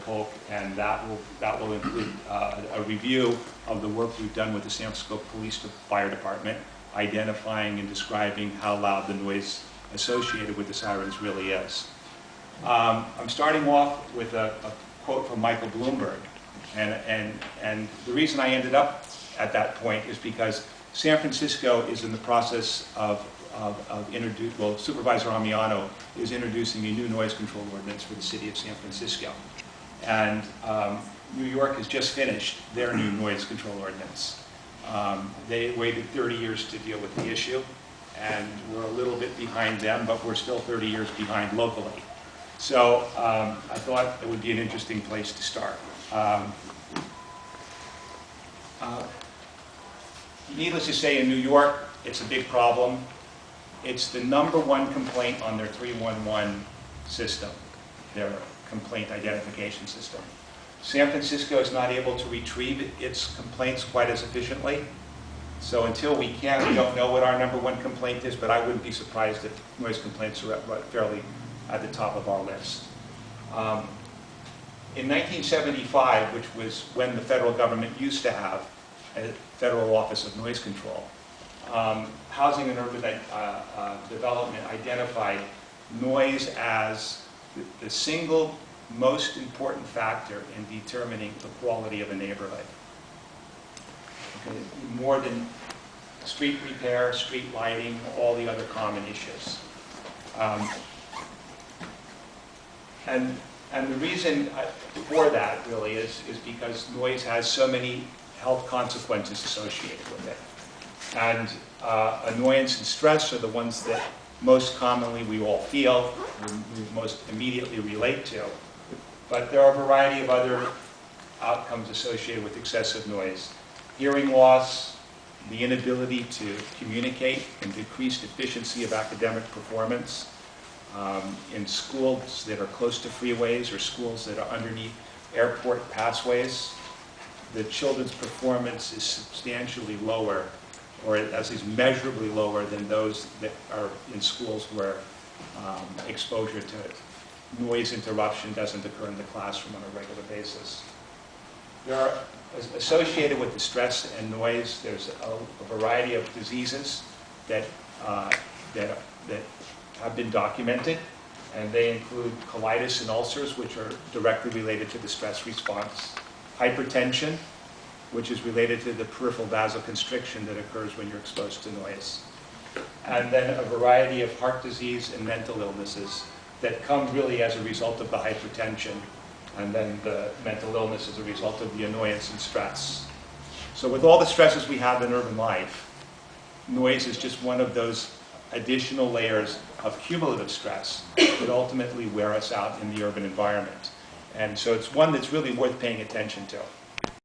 Polk, and that will include a review of the work we've done with the San Francisco Police Fire Department, identifying and describing how loud the noise associated with the sirens really is. I'm starting off with a quote from Michael Bloomberg, and the reason I ended up at that point is because San Francisco is in the process of Supervisor Amiano is introducing a new noise control ordinance for the city of San Francisco. And New York has just finished their new noise control ordinance. They waited 30 years to deal with the issue, and we're a little bit behind them, but we're still 30 years behind locally. So I thought it would be an interesting place to start. Needless to say, in New York, it's a big problem. It's the #1 complaint on their 311 system, their complaint identification system. San Francisco is not able to retrieve its complaints quite as efficiently. So until we can, we don't know what our #1 complaint is, but I wouldn't be surprised if noise complaints are fairly at the top of our list. In 1975, which was when the federal government used to have a Federal Office of Noise Control, Housing and Urban Development identified noise as the single most important factor in determining the quality of a neighborhood. Okay, more than street repair, street lighting, all the other common issues. And the reason for that really is because noise has so many health consequences associated with it. And annoyance and stress are the ones that most commonly we all feel, we most immediately relate to. But there are a variety of other outcomes associated with excessive noise. Hearing loss, the inability to communicate, and decreased efficiency of academic performance. In schools that are close to freeways or schools that are underneath airport passways, the children's performance is substantially lower, or at least measurably lower than those that are in schools where exposure to noise interruption doesn't occur in the classroom on a regular basis. There are, associated with the stress and noise, there's a variety of diseases that have been documented, and they include colitis and ulcers, which are directly related to the stress response. Hypertension, which is related to the peripheral vasoconstriction that occurs when you're exposed to noise. And then a variety of heart disease and mental illnesses that come really as a result of the hypertension, and then the mental illness as a result of the annoyance and stress. So with all the stresses we have in urban life, noise is just one of those additional layers of cumulative stress that ultimately wear us out in the urban environment. And so it's one that's really worth paying attention to.